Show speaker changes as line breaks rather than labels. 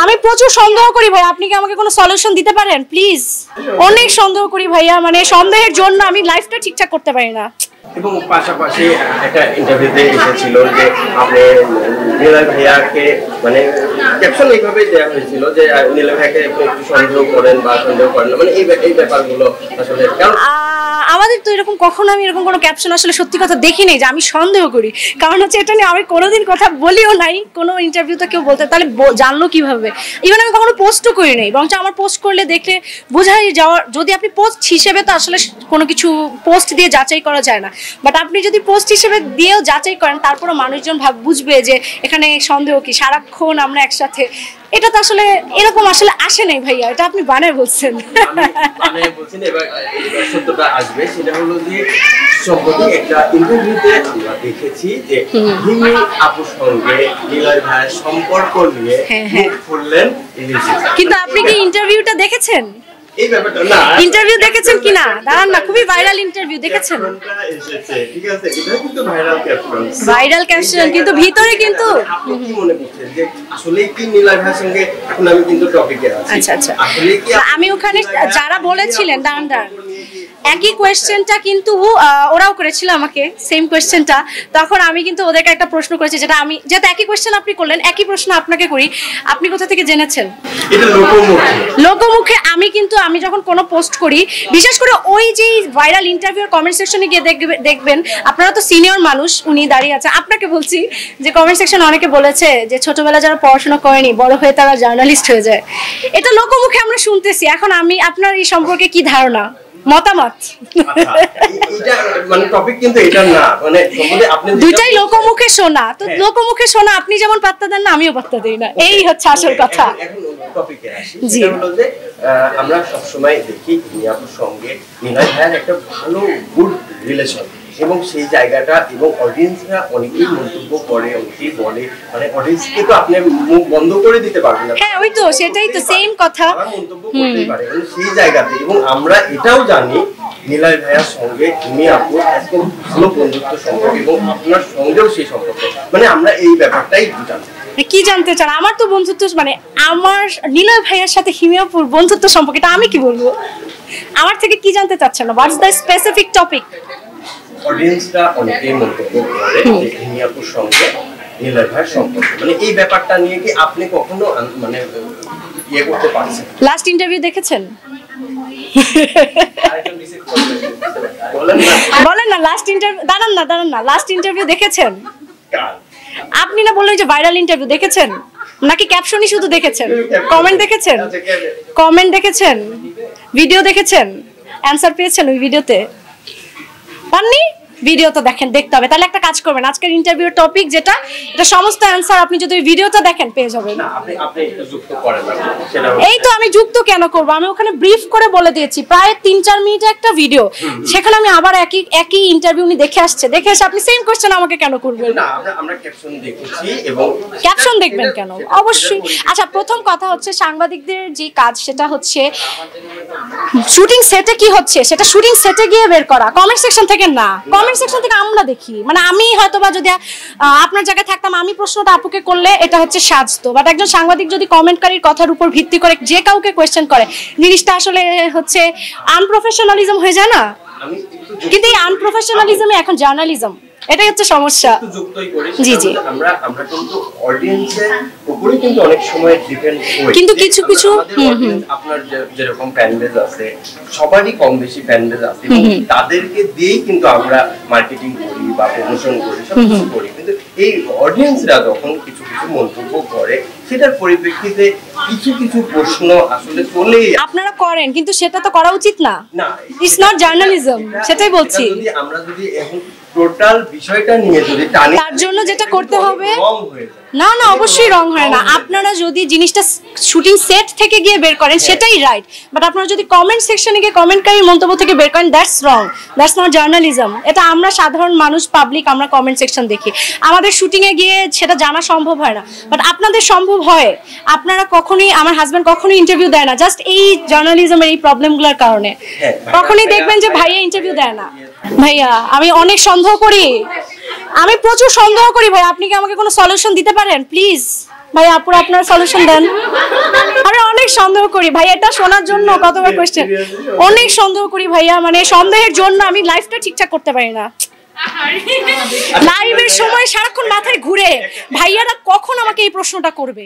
আমি প্রচুর সন্দেহ করি ভাই, আপনি কি আমাকে কোনো সলিউশন দিতে পারেন প্লিজ? অনেক সন্দেহ করি ভাইয়া, মানে সন্দেহের জন্য আমি লাইফটা ঠিকঠাক করতে পারি না।
এবং পাশাপাশি একটা ইন্টারভিউতে এসেছিল যে আপনি নীলয় ভাইয়াকে মানে ক্যাপশন এইভাবে দেওয়া হয়েছিল যে নীলয় ভাইয়াকে একটু সন্দেহ করেন বা সন্দেহ করেন না, মানে এই ব্যাপারগুলো আসলে
আমাদের তো এরকম কখনো আমি এরকম কোনো ক্যাপশন আসলে সত্যি কথা দেখি নাই যে আমি সন্দেহ করি, কারণ হচ্ছে এটা নিয়ে আমি কোনোদিন কথা বলিও নাই, কোনো ইন্টারভিউতে কেউ বলতে, তাহলে জানলো কিভাবে? ইভেন আমি কখনো পোস্টও করি নাই, বরঞ্চ আমার পোস্ট করলে দেখলে বোঝাই যাওয়ার, যদি আপনি পোস্ট হিসেবে তো আসলে কোনো কিছু পোস্ট দিয়ে যাচাই করা যায় না, বাট আপনি যদি পোস্ট হিসেবে দিয়েও যাচাই করেন তারপরে মানুষজন বুঝবে যে এখানে সন্দেহ কি, সারাক্ষণ আমরা একসাথে, এটা তো আসলে এরকম আসলে আসে নাই ভাইয়া, এটা আপনি বানায় বলছেন।
এবার সত্যটা আসবে, সেটা হলো যে সম্প্রতি একটা ইন্টারভিউতে আমরা দেখেছি যে হিমি আপুর সঙ্গে নীলয় ভাইয়ের সম্পর্ক নিয়ে বললেন,
কিন্তু আপনি কি ইন্টারভিউটা দেখেছেন?
এই ব্যাপারটা না,
ইন্টারভিউ দেখেছেন কিনা দাঁড়ান না, খুবই ভাইরাল ইন্টারভিউ দেখেছেন?
ঠিক আছে, এটা কিন্তু ভাইরাল ক্যাপশন,
ভাইরাল ক্যাপশন, কিন্তু ভিতরে কিন্তু
আপনি কি মনে করছেন যে আসলে কি নীলয় ভাইয়ের সঙ্গে, এখন আমি কিন্তু টপিকে আছি,
আচ্ছা আচ্ছা,
আসলে কি
আমি ওখানে যারা বলেছিলেন দাঁড়ান একই কোয়েশ্চেনটা কিন্তু ওরাও করেছিল আমাকে, সেম কোয়েশ্চেনটা, তখন আমি কিন্তু ওদেরকে একটা প্রশ্ন করেছি, যেটা আমি, যেটা একই কোয়েশ্চেন আপনি করলেন, একই প্রশ্ন আপনাকে করি, আপনি কোথা থেকে জেনেছেন?
এটা
লোকমুখে। আমি যখন কোনো পোস্ট করি, বিশেষ করে ওই যে ভাইরাল ইন্টারভিউর কমেন্ট সেকশনে গিয়ে দেখবেন, আপনারা তো সিনিয়র মানুষ, উনি দাঁড়িয়ে আছে, আপনাকে বলছি যে কমেন্ট সেকশনে অনেকে বলেছে যে ছোটবেলা যারা পড়াশোনা করেনি বড় হয়ে তারা জার্নালিস্ট হয়ে যায়, এটা লোকমুখে আমরা শুনতেছি। এখন আমি আপনার এই সম্পর্কে কি ধারণা, মতামত?
এটা মানে টপিক কিন্তু এটা না, মানে সম্বন্ধে আপনি
দুইটাই লোকমুখে শোনা, তো লোকমুখে শোনা আপনি যেমন পাত্তা দেন না আমিও পাত্তা দেই না, এই হচ্ছে আসল কথা।
এখন টপিকে আসি, সেটা হলো যে আমরা সব সময় দেখি আপুর সঙ্গে নীলয় ভাইয়ের একটা ভালো গুড রিলেশন, এবং সেই জায়গাটা এবং অডিয়েন্সরা অনেকেই মন্তব্য করে, অনেকেই বলে, মানে অডিয়েন্সকে তো আপনি মুখ বন্ধ করে দিতে পারবেন না।
হ্যাঁ ওই তো, সেটাই তো সেম কথা,
মন্তব্য করতেই পারে, এবং সেই জায়গাতে, এবং আমরা এটাও জানি নীলয় ভাইয়ার সঙ্গে হিমি আপুর একদম ভালো বন্ধুত্ব সম্পর্ক, এবং আপনার সঙ্গেও সেই সম্পর্ক, মানে আমরা এই ব্যাপারটাই জানি।
কি জানতে চান? আমার তো বন্ধুত্ব, মানে আমার নীলয় ভাইয়ার সাথে হিমি আপুর বন্ধুত্ব সম্পর্কে এটা আমি কি বলবো? আমার থেকে কি জানতে চাচ্ছেন? What's the specific topic?
অডিয়েন্সরা অনেকেই মন্তব্য করে যে হিমি আপুর সঙ্গে নীলয় ভাইয়ের সম্পর্ক, মানে এই ব্যাপারটা নিয়ে কি আপনি কখনো মানে ইয়ে করতে পারছেন?
লাস্ট ইন্টারভিউ দেখেছেন? বলেন না, লাস্ট ইন্টারভিউ, দাঁড়ান না, লাস্ট ইন্টারভিউ দেখেছেন? আপনি না বললেন যে ভাইরাল ইন্টারভিউ দেখেছেন, নাকি ক্যাপশনই শুধু দেখেছেন? কমেন্ট দেখেছেন? কমেন্ট দেখেছেন? ভিডিও দেখেছেন? অ্যানসার পেয়েছেন ওই ভিডিওতে? পাননি? ভিডিও তো দেখেন, দেখতে হবে। তাহলে একটা কাজ করবেন, আজকের ইন্টারভিউর টপিক যেটা, এটা সমস্ত অ্যানসার আপনি যদি ওই ভিডিওটা দেখেন পেয়ে যাবেন। এই তো আমি যুক্ত কেন করব? আমি ওখানে ব্রিফ করে বলে দিয়েছি, প্রায় 3-4 মিনিটের একটা ভিডিও, সেখানে আমি আবার একই ইন্টারভিউ উনি দেখে এসে আপনি সেম কোশ্চেন আমাকে কেন করবেন?
না, আমরা ক্যাপশন দেখেছি, এবং
ক্যাপশন দেখবেন কেন? অবশ্যই। আচ্ছা, প্রথম কথা হচ্ছে সাংবাদিকদের যে কাজ, সেটা হচ্ছে শুটিং সেটে কি হচ্ছে সেটা শুটিং সেটে গিয়ে বের করা, কমেন্ট সেকশন থেকে না। কমেন্ট সেকশন থেকে আমরা দেখি, মানে আমি হয়তোবা যদি আপনার জায়গায় থাকতাম, আমি প্রশ্নটা আপুকে করলে এটা হচ্ছে সাজতো, বাট একজন সাংবাদিক যদি কমেন্টকারীর কথার উপর ভিত্তি করে যে কাউকে কোয়েশ্চেন করে, জিনিসটা আসলে হচ্ছে আনপ্রফেশনালিজম হয়ে যায় না? কিন্তু এই আনপ্রফেশনালিজমে এখন জার্নালিজম, এটাই হচ্ছে সমস্যা। জি জি,
আমরা কিন্তু অডিয়েন্সের উপরে কিন্তু অনেক সময় ডিপেন্ড করি,
কিন্তু কিছু
আপনার যেরকম ফ্যান বেজ আছে, সবারই কম বেশি ফ্যান বেজ আছে, তাদেরকে দিয়েই কিন্তু আমরা মার্কেটিং করি বা প্রমোশন করি, সব কিছু করি, কিন্তু এই অডিয়েন্সরা যখন কিছু মন্তব্য করে, সেটার পরিপ্রেক্ষিতে কিছু প্রশ্ন আসলে চলে
আপনারা করেন, কিন্তু সেটা তো করা উচিত না। ইটস নট জার্নালিজম, সেটাই বলছি।
আমরা যদি এখন টোটাল বিষয়টা নিয়ে যদি টানি,
তার জন্য যেটা করতে হবে, না অবশ্যই রং হয় না। আপনারা যদি জিনিসটা শুটিং সেট থেকে গিয়ে বের করেন সেটাই রাইট, বাট আপনারা যদি কমেন্ট সেকশনে গিয়ে কমেন্টকারীর মন্তব্য থেকে বের করেন, that's wrong, that's not journalism. এটা আমরা সাধারণ মানুষ, পাবলিক, আমরা কমেন্ট সেকশন দেখি, আমাদের শুটিংয়ে গিয়ে সেটা জানা সম্ভব হয় না, বাট আপনাদের সম্ভব হয়। আপনারা কখনোই, আমার হাজব্যান্ড কখনোই ইন্টারভিউ দেয় না, জাস্ট এই জার্নালিজমের এই প্রবলেমগুলোর কারণে। কখনোই দেখবেন যে ভাইয়া ইন্টারভিউ দেয় না। ভাইয়া আমি অনেক সন্দেহ করি, আমি প্রচুর সন্দেহ করি ভাই, আপনি কি আমাকে কোনো সলিউশন দিতে পারেন প্লিজ? ভাই আপুরা আপনার সলিউশন দেন। আমি অনেক সন্দেহ করি ভাই, এটা শোনার জন্য কতবার কোশ্চেন, অনেক সন্দেহ করি ভাইয়া, মানে সন্দেহের জন্য আমি লাইফটা ঠিকঠাক করতে পারি না। লাইভের সময় সারাক্ষণ মাথায় ঘুরে ভাইয়ারা কখন আমাকে এই প্রশ্নটা করবে।